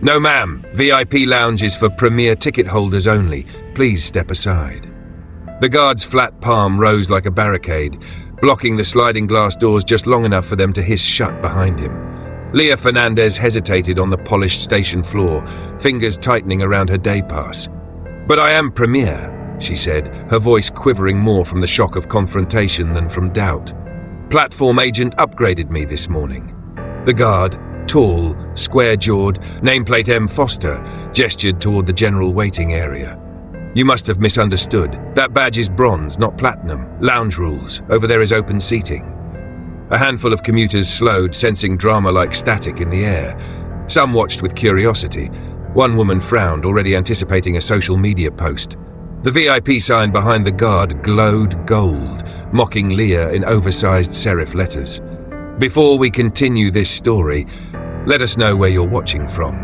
"No ma'am, VIP lounge is for premier ticket holders only. Please step aside." The guard's flat palm rose like a barricade, blocking the sliding glass doors just long enough for them to hiss shut behind him. Leah Fernandez hesitated on the polished station floor, fingers tightening around her day pass. "But I am premier," she said, her voice quivering more from the shock of confrontation than from doubt. "Platform agent upgraded me this morning." The guard, tall, square-jawed, nameplate M. Foster, gestured toward the general waiting area. "You must have misunderstood. That badge is bronze, not platinum. Lounge rules. Over there is open seating." A handful of commuters slowed, sensing drama like static in the air. Some watched with curiosity. One woman frowned, already anticipating a social media post. The VIP sign behind the guard glowed gold, mocking Leah in oversized serif letters. Before we continue this story, let us know where you're watching from.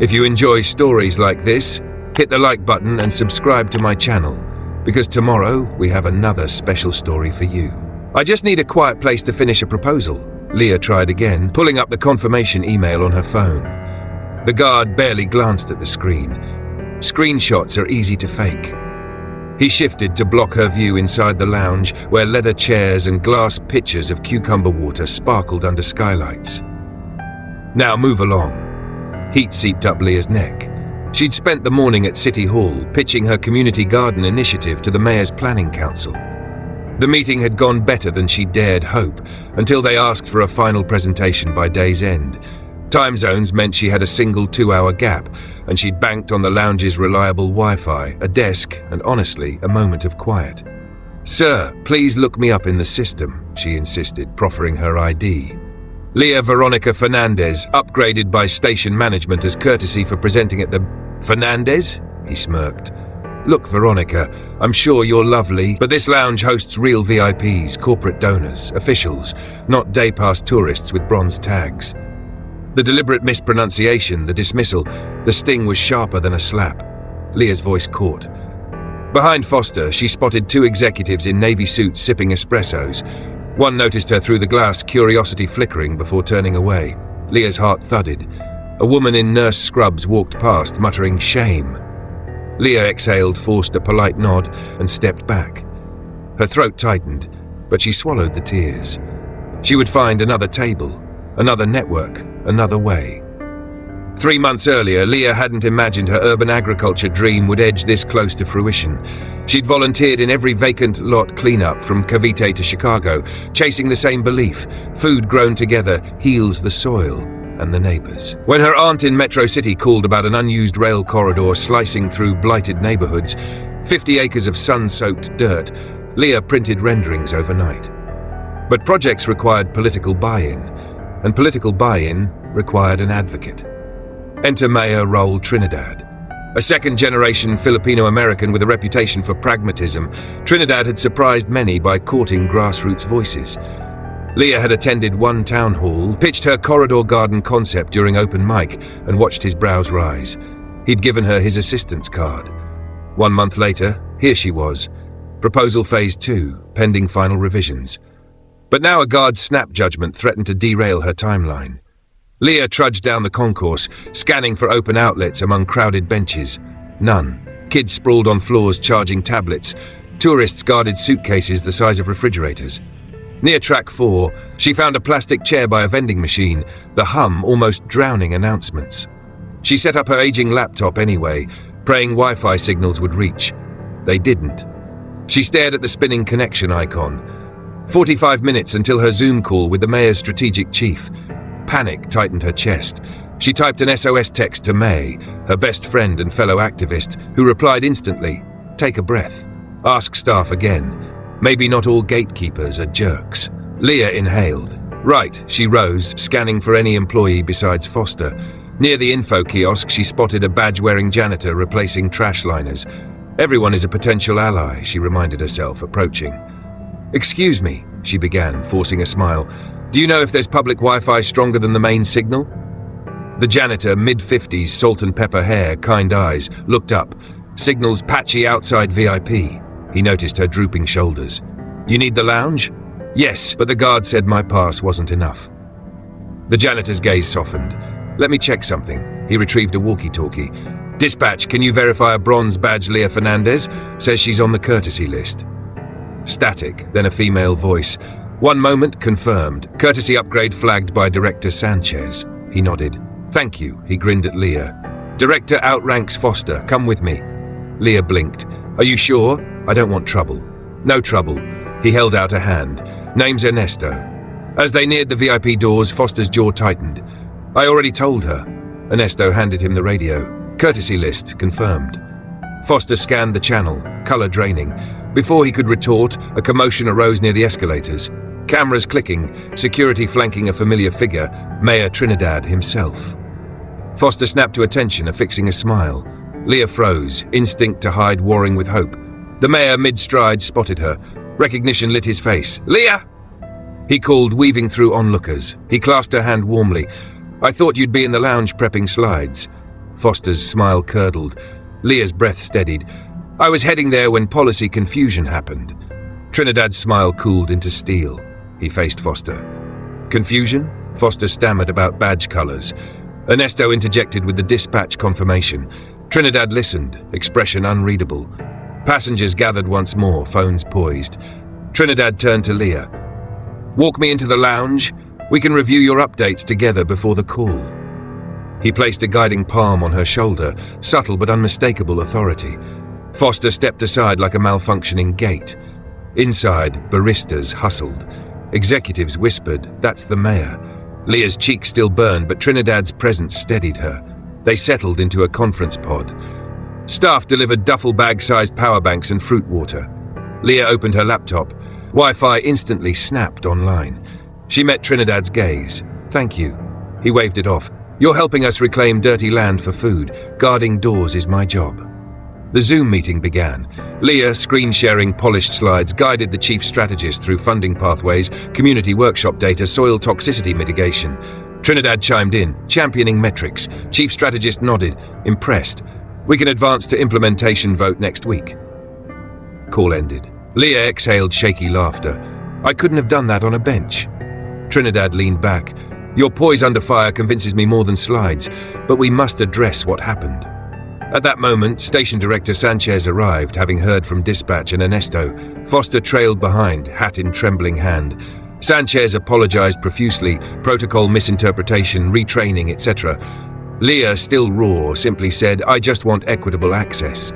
If you enjoy stories like this, hit the like button and subscribe to my channel, because tomorrow we have another special story for you. "I just need a quiet place to finish a proposal," Leah tried again, pulling up the confirmation email on her phone. The guard barely glanced at the screen. Screenshots are easy to fake. He shifted to block her view inside the lounge, where leather chairs and glass pitchers of cucumber water sparkled under skylights. "Now move along." Heat seeped up Leah's neck. She'd spent the morning at City Hall, pitching her community garden initiative to the Mayor's Planning Council. The meeting had gone better than she dared hope, until they asked for a final presentation by day's end. Time zones meant she had a single 2-hour gap, and she'd banked on the lounge's reliable Wi-Fi, a desk, and honestly, a moment of quiet. "Sir, please look me up in the system," she insisted, proffering her ID. Leah Veronica Fernandez, upgraded by station management as courtesy for presenting at the... "Fernandez?" he smirked. "Look, Veronica, I'm sure you're lovely, but this lounge hosts real VIPs, corporate donors, officials, not day-pass tourists with bronze tags." The deliberate mispronunciation, the dismissal, the sting was sharper than a slap. Leah's voice caught. Behind Foster, she spotted 2 executives in navy suits sipping espressos. One noticed her through the glass, curiosity flickering before turning away. Leah's heart thudded. A woman in nurse scrubs walked past, muttering shame. Leah exhaled, forced a polite nod, and stepped back. Her throat tightened, but she swallowed the tears. She would find another table, another network, another way. 3 months earlier, Leah hadn't imagined her urban agriculture dream would edge this close to fruition. She'd volunteered in every vacant lot cleanup from Cavite to Chicago, chasing the same belief: food grown together heals the soil and the neighbors. When her aunt in Metro City called about an unused rail corridor slicing through blighted neighborhoods, 50 acres of sun-soaked dirt, Leah printed renderings overnight. But projects required political buy-in, and political buy-in required an advocate. Enter Mayor Raul Trinidad. A second-generation Filipino-American with a reputation for pragmatism, Trinidad had surprised many by courting grassroots voices. Leah had attended one town hall, pitched her corridor garden concept during open mic, and watched his brows rise. He'd given her his assistance card. 1 month later, here she was. Proposal Phase 2, pending final revisions. But now a guard's snap judgment threatened to derail her timeline. Leah trudged down the concourse, scanning for open outlets among crowded benches. None. Kids sprawled on floors charging tablets. Tourists guarded suitcases the size of refrigerators. Near track 4, she found a plastic chair by a vending machine, the hum almost drowning announcements. She set up her aging laptop anyway, praying Wi-Fi signals would reach. They didn't. She stared at the spinning connection icon. 45 minutes until her Zoom call with the mayor's strategic chief. Panic tightened her chest. She typed an SOS text to May, her best friend and fellow activist, who replied instantly, "Take a breath. Ask staff again. Maybe not all gatekeepers are jerks." Leah inhaled. Right, she rose, scanning for any employee besides Foster. Near the info kiosk, she spotted a badge-wearing janitor replacing trash liners. Everyone is a potential ally, she reminded herself, approaching. "Excuse me," she began, forcing a smile. "Do you know if there's public Wi-Fi stronger than the main signal?" The janitor, mid-50s, salt and pepper hair, kind eyes, looked up. "Signal's patchy outside VIP." He noticed her drooping shoulders. "You need the lounge?" "Yes, but the guard said my pass wasn't enough." The janitor's gaze softened. "Let me check something." He retrieved a walkie-talkie. "Dispatch, can you verify a bronze badge Leah Fernandez? Says she's on the courtesy list." Static, then a female voice. "One moment, confirmed. Courtesy upgrade flagged by Director Sanchez." He nodded. "Thank you," he grinned at Leah. "Director outranks Foster. Come with me." Leah blinked. "Are you sure? I don't want trouble." "No trouble." He held out a hand. "Name's Ernesto." As they neared the VIP doors, Foster's jaw tightened. "I already told her." Ernesto handed him the radio. "Courtesy list, confirmed." Foster scanned the channel, color draining. Before he could retort, a commotion arose near the escalators. Cameras clicking, security flanking a familiar figure, Mayor Trinidad himself. Foster snapped to attention, affixing a smile. Leah froze, instinct to hide warring with hope. The mayor, mid-stride, spotted her. Recognition lit his face. "Leah!" He called, weaving through onlookers. He clasped her hand warmly. "I thought you'd be in the lounge prepping slides." Foster's smile curdled. Leah's breath steadied. "I was heading there when policy confusion happened." Trinidad's smile cooled into steel. He faced Foster. "Confusion?" Foster stammered about badge colors. Ernesto interjected with the dispatch confirmation. Trinidad listened, expression unreadable. Passengers gathered once more, phones poised. Trinidad turned to Leah. "Walk me into the lounge. We can review your updates together before the call." He placed a guiding palm on her shoulder, subtle but unmistakable authority. Foster stepped aside like a malfunctioning gate. Inside, baristas hustled. Executives whispered, "That's the mayor." Leah's cheek still burned, but Trinidad's presence steadied her. They settled into a conference pod. Staff delivered duffel bag-sized power banks and fruit water. Leah opened her laptop. Wi-Fi instantly snapped online. She met Trinidad's gaze. "Thank you." He waved it off. "You're helping us reclaim dirty land for food. Guarding doors is my job." The Zoom meeting began. Leah, screen-sharing polished slides, guided the chief strategist through funding pathways, community workshop data, soil toxicity mitigation. Trinidad chimed in, championing metrics. Chief strategist nodded, impressed. "We can advance to implementation vote next week." Call ended. Leah exhaled shaky laughter. "I couldn't have done that on a bench." Trinidad leaned back. "Your poise under fire convinces me more than slides, but we must address what happened." At that moment, Station Director Sanchez arrived, having heard from dispatch and Ernesto. Foster trailed behind, hat in trembling hand. Sanchez apologized profusely, protocol misinterpretation, retraining, etc. Leah, still raw, simply said, "I just want equitable access."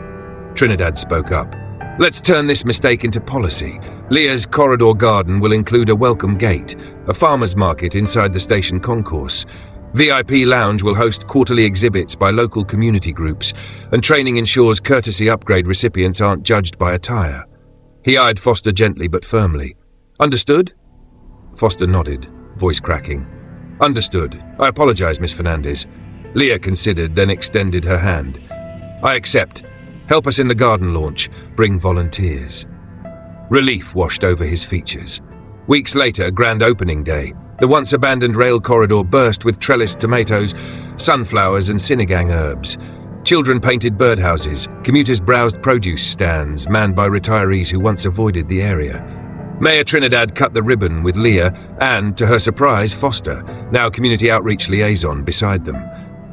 Trinidad spoke up. "Let's turn this mistake into policy. Leah's corridor garden will include a welcome gate, a farmer's market inside the station concourse. VIP Lounge will host quarterly exhibits by local community groups, and training ensures courtesy upgrade recipients aren't judged by attire." He eyed Foster gently but firmly. "Understood?" Foster nodded, voice cracking. "Understood. I apologize, Miss Fernandez." Leah considered, then extended her hand. "I accept. Help us in the garden launch. Bring volunteers." Relief washed over his features. Weeks later, grand opening day. The once abandoned rail corridor burst with trellised tomatoes, sunflowers and sinigang herbs. Children painted birdhouses, commuters browsed produce stands manned by retirees who once avoided the area. Mayor Trinidad cut the ribbon with Leah and, to her surprise, Foster, now community outreach liaison, beside them.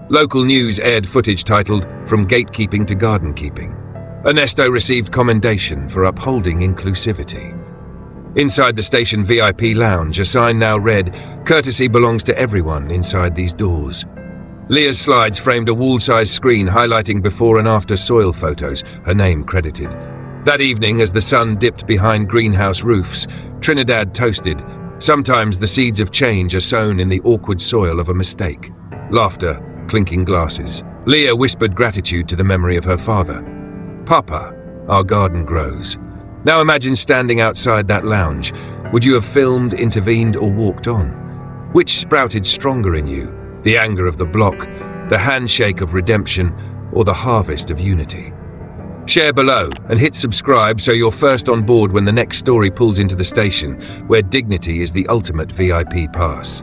Local news aired footage titled, "From Gatekeeping to Garden Keeping." Ernesto received commendation for upholding inclusivity. Inside the station VIP lounge, a sign now read, "Courtesy belongs to everyone inside these doors." Leah's slides framed a wall-sized screen highlighting before and after soil photos, her name credited. That evening, as the sun dipped behind greenhouse roofs, Trinidad toasted, "Sometimes the seeds of change are sown in the awkward soil of a mistake." Laughter, clinking glasses. Leah whispered gratitude to the memory of her father. "Papa, our garden grows." Now imagine standing outside that lounge. Would you have filmed, intervened, or walked on? Which sprouted stronger in you? The anger of the block, the handshake of redemption, or the harvest of unity? Share below and hit subscribe so you're first on board when the next story pulls into the station, where dignity is the ultimate VIP pass.